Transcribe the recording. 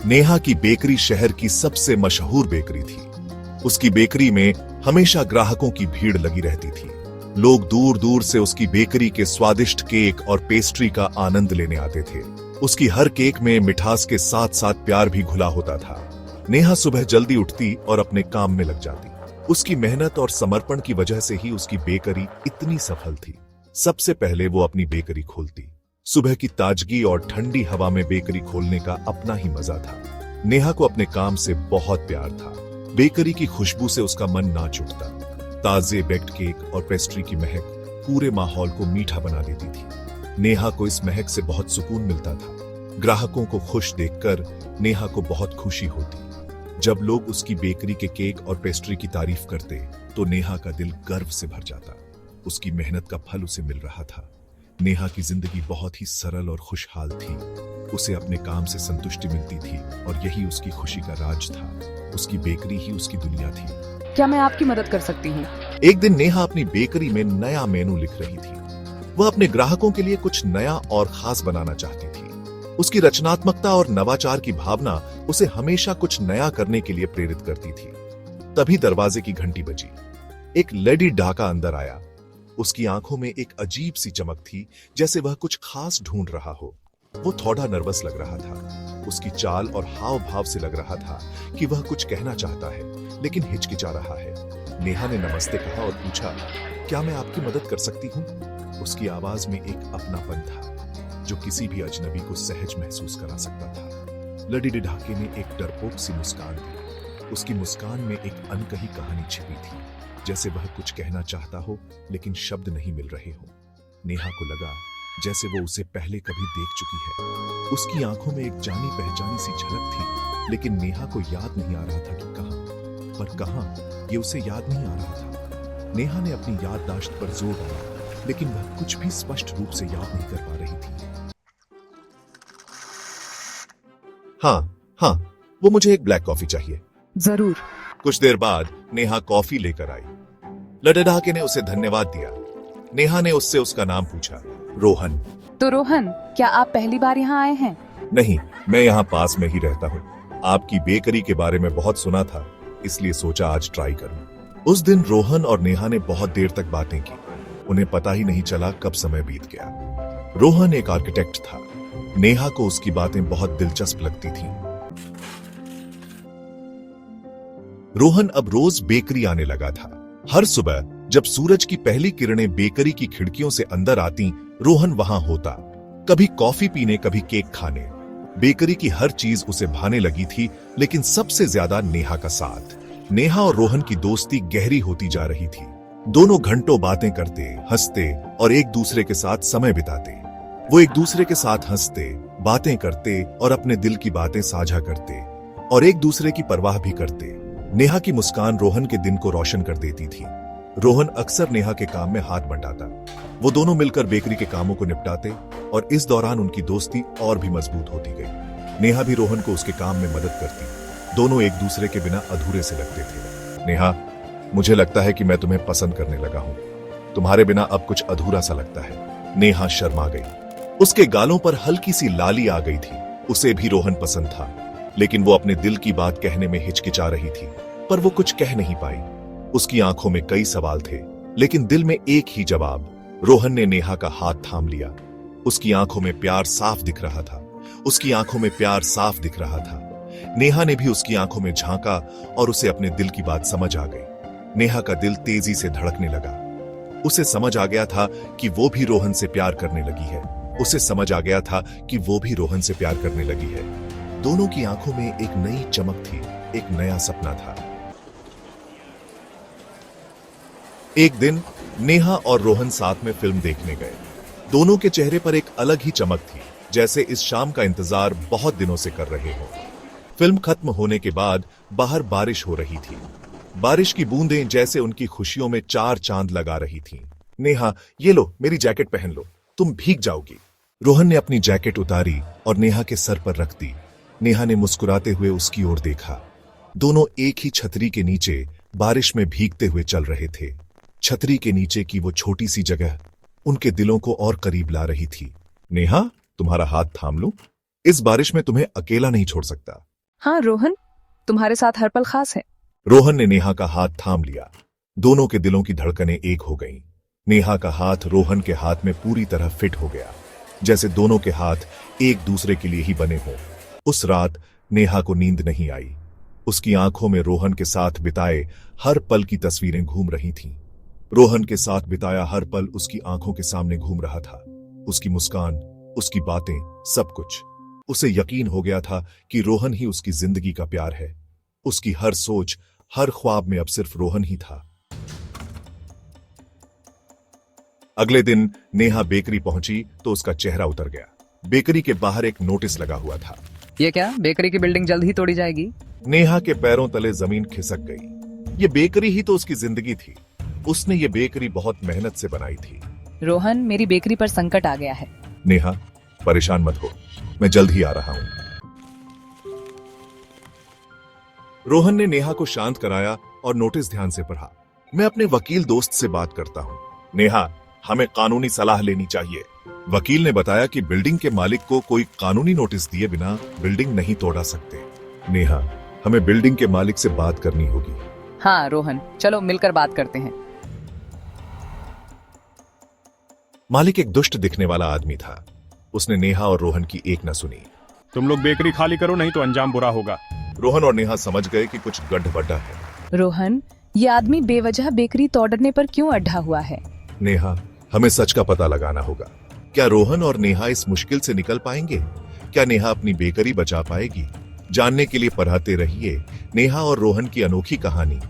नेहा की बेकरी शहर की सबसे मशहूर बेकरी थी। उसकी बेकरी में हमेशा ग्राहकों की भीड़ लगी रहती थी। लोग दूर दूर से उसकी बेकरी के स्वादिष्ट केक और पेस्ट्री का आनंद लेने आते थे। उसकी हर केक में मिठास के साथ साथ प्यार भी घुला होता था। नेहा सुबह जल्दी उठती और अपने काम में लग जाती। उसकी मेहनत और समर्पण की वजह से ही उसकी बेकरी इतनी सफल थी। सबसे पहले वो अपनी बेकरी खोलती। सुबह की ताजगी और ठंडी हवा में बेकरी खोलने का अपना ही मजा था। नेहा को अपने काम से बहुत प्यार था। बेकरी की खुशबू से उसका मन नाच उठता। ताजे बेक्ड केक और पेस्ट्री की महक पूरे माहौल को मीठा बना देती थी। नेहा को इस महक से बहुत सुकून मिलता था। ग्राहकों को खुश देखकर नेहा को बहुत खुशी होती। जब लोग उसकी बेकरी के केक और पेस्ट्री की तारीफ करते तो नेहा का दिल गर्व से भर जाता। उसकी मेहनत का फल उसे मिल रहा था। नेहा की जिंदगी बहुत ही सरल और खुशहाल थी। उसे अपने काम से संतुष्टि मिलती थी और यही उसकी खुशी का राज था। उसकी बेकरी ही उसकी दुनिया थी। क्या मैं आपकी मदद कर सकती हूँ? एक दिन नेहा अपनी बेकरी में नया मेनू लिख रही थी। वह अपने ग्राहकों के लिए कुछ नया और खास बनाना चाहती थी। उसकी रचनात्मकता और नवाचार की भावना उसे हमेशा कुछ नया करने के लिए प्रेरित करती थी। तभी दरवाजे की घंटी बजी। एक लेडी डाका अंदर आया। उसकी आंखों में एक अजीब सी चमक थी, जैसे वह कुछ खास ढूंढ रहा हो। वो थोड़ा नर्वस लग रहा था। उसकी चाल और हाव भाव से लग रहा था कि वह कुछ कहना चाहता है, लेकिन हिचकिचा रहा है। नेहा ने नमस्ते कहा और पूछा, क्या मैं आपकी मदद कर सकती हूँ? उसकी आवाज में एक अपनापन था जो किसी भी अजनबी को सहज महसूस करा सकता था। लेडी ढाके ने एक डरपोक सी मुस्कान दी। उसकी मुस्कान में एक अनकही कहानी छिपी थी, जैसे वह कुछ कहना चाहता हो लेकिन शब्द नहीं मिल रहे हो। नेहा को लगा जैसे वो उसे पहले कभी देख चुकी है। उसकी आंखों में एक जानी पहचानी सी झलक थी, लेकिन नेहा को याद नहीं आ रहा था कि कहां ये उसे याद नहीं आ रहा था। नेहा ने अपनी याददाश्त पर जोर डाला, लेकिन वह कुछ भी स्पष्ट रूप से याद नहीं कर पा रही थी। हाँ, वो मुझे एक ब्लैक कॉफी चाहिए। जरूर। कुछ देर बाद नेहा कॉफी लेकर आई। लडडाके ने उसे धन्यवाद दिया। नेहा ने उससे उसका नाम पूछा। रोहन। तो रोहन, क्या आप पहली बार यहाँ आए हैं? नहीं, मैं यहाँ पास में ही रहता हूँ। आपकी बेकरी के बारे में बहुत सुना था, इसलिए सोचा आज ट्राई करूँ। उस दिन रोहन और नेहा ने बहुत देर तक बातें की। उन्हें पता ही नहीं चला कब समय बीत गया। रोहन एक आर्किटेक्ट था। नेहा को उसकी बातें बहुत दिलचस्प लगती थीं। रोहन अब रोज बेकरी आने लगा था। हर सुबह जब सूरज की पहली किरणें बेकरी की खिड़कियों से अंदर आती, रोहन वहां होता। कभी कॉफी पीने, कभी केक खाने। बेकरी की हर चीज उसे भाने लगी थी, लेकिन सबसे ज्यादा नेहा का साथ। नेहा और रोहन की दोस्ती गहरी होती जा रही थी। दोनों घंटों बातें करते, हंसते और एक दूसरे के साथ समय बिताते। वो एक दूसरे के साथ हंसते, बातें करते और अपने दिल की बातें साझा करते और एक दूसरे की परवाह भी करते। नेहा की मुस्कान रोहन के दिन को रोशन कर देती थी। रोहन अक्सर नेहा के काम में हाथ बंटाता। वो दोनों मिलकर बेकरी के कामों को निपटाते और इस दौरान उनकी दोस्ती और भी मजबूत होती गई। नेहा भी रोहन को उसके काम में मदद करती। दोनों एक दूसरे के बिना अधूरे से लगते थे। नेहा, मुझे लगता है कि मैं तुम्हें पसंद करने लगा हूं। तुम्हारे बिना अब कुछ अधूरा सा लगता है। नेहा शर्मा गई। उसके गालों पर हल्की सी लाली आ गई थी। उसे भी रोहन पसंद था, लेकिन वो अपने दिल की बात कहने में हिचकिचा रही थी, पर वो कुछ कह नहीं पाई। उसकी आंखों में कई सवाल थे, लेकिन दिल में एक ही जवाब। रोहन ने नेहा का हाथ थाम लिया। उसकी आंखों में प्यार साफ दिख रहा था। उसकी आंखों में प्यार साफ दिख रहा था। नेहा ने भी उसकी आंखों में झांका और उसे अपने दिल की बात समझ आ गई। नेहा का दिल तेजी से धड़कने लगा। उसे समझ आ गया था कि वो भी रोहन से प्यार करने लगी है। उसे समझ आ गया था कि वो भी रोहन से प्यार करने लगी है। दोनों की आंखों में एक नई चमक थी, एक नया सपना था। एक दिन नेहा और रोहन साथ में फिल्म देखने गए। दोनों के चेहरे पर एक अलग ही चमक थी, जैसे इस शाम का इंतजार बहुत दिनों से कर रहे हो। फिल्म खत्म होने के बाद बाहर बारिश हो रही थी। बारिश की बूंदें जैसे उनकी खुशियों में चार चांद लगा रही थीं। नेहा, ये लो, मेरी जैकेट पहन लो, तुम भीग जाओगी। रोहन ने अपनी जैकेट उतारी और नेहा के सर पर रख दी। नेहा ने मुस्कुराते हुए उसकी ओर देखा। दोनों एक ही छतरी के नीचे बारिश में भीगते हुए चल रहे थे। छतरी के नीचे की वो छोटी सी जगह उनके दिलों को और करीब ला रही थी। नेहा, तुम्हारा हाथ थाम लूं? इस बारिश में तुम्हें अकेला नहीं छोड़ सकता। हाँ रोहन, तुम्हारे साथ हर पल खास है। रोहन ने नेहा का हाथ थाम लिया। दोनों के दिलों की धड़कनें एक हो गईं। नेहा का हाथ रोहन के हाथ में पूरी तरह फिट हो गया, जैसे दोनों के हाथ एक दूसरे के लिए ही बने हों। उस रात नेहा को नींद नहीं आई। उसकी आंखों में रोहन के साथ बिताए हर पल की तस्वीरें घूम रही थीं। रोहन के साथ बिताया हर पल उसकी आंखों के सामने घूम रहा था। उसकी मुस्कान, उसकी बातें, सब कुछ। उसे यकीन हो गया था कि रोहन ही उसकी जिंदगी का प्यार है। उसकी हर सोच, हर ख्वाब में अब सिर्फ रोहन ही था। अगले दिन नेहा बेकरी पहुंची तो उसका चेहरा उतर गया। बेकरी के बाहर एक नोटिस लगा हुआ था। ये क्या, बेकरी की बिल्डिंग जल्द ही तोड़ी जाएगी? नेहा के पैरों तले जमीन खिसक गई। ये बेकरी ही तो उसकी जिंदगी थी। उसने ये बेकरी बहुत मेहनत से बनाई थी। रोहन, मेरी बेकरी पर संकट आ गया है। नेहा, परेशान मत हो, मैं जल्द ही आ रहा हूं। रोहन ने नेहा को शांत कराया और नोटिस ध्यान से पढ़ा। मैं अपने वकील दोस्त से बात करता हूं। नेहा, हमें कानूनी सलाह लेनी चाहिए। वकील ने बताया कि बिल्डिंग के मालिक को कोई कानूनी नोटिस दिए बिना बिल्डिंग नहीं तोड़ा सकते। नेहा, हमें बिल्डिंग के मालिक से बात करनी होगी। हाँ रोहन, चलो मिलकर बात करते हैं। मालिक एक दुष्ट दिखने वाला आदमी था। उसने नेहा और रोहन की एक न सुनी। तुम लोग बेकरी खाली करो, नहीं तो अंजाम बुरा होगा। रोहन और नेहा समझ गए कि कुछ गड़बड़ है। रोहन, ये आदमी बेवजह बेकरी तोड़ने पर क्यों अड्डा हुआ है? नेहा, हमें सच का पता लगाना होगा। क्या रोहन और नेहा इस मुश्किल से निकल पाएंगे? क्या नेहा अपनी बेकरी बचा पाएगी? जानने के लिए पढ़ाते रहिए नेहा और रोहन की अनोखी कहानी।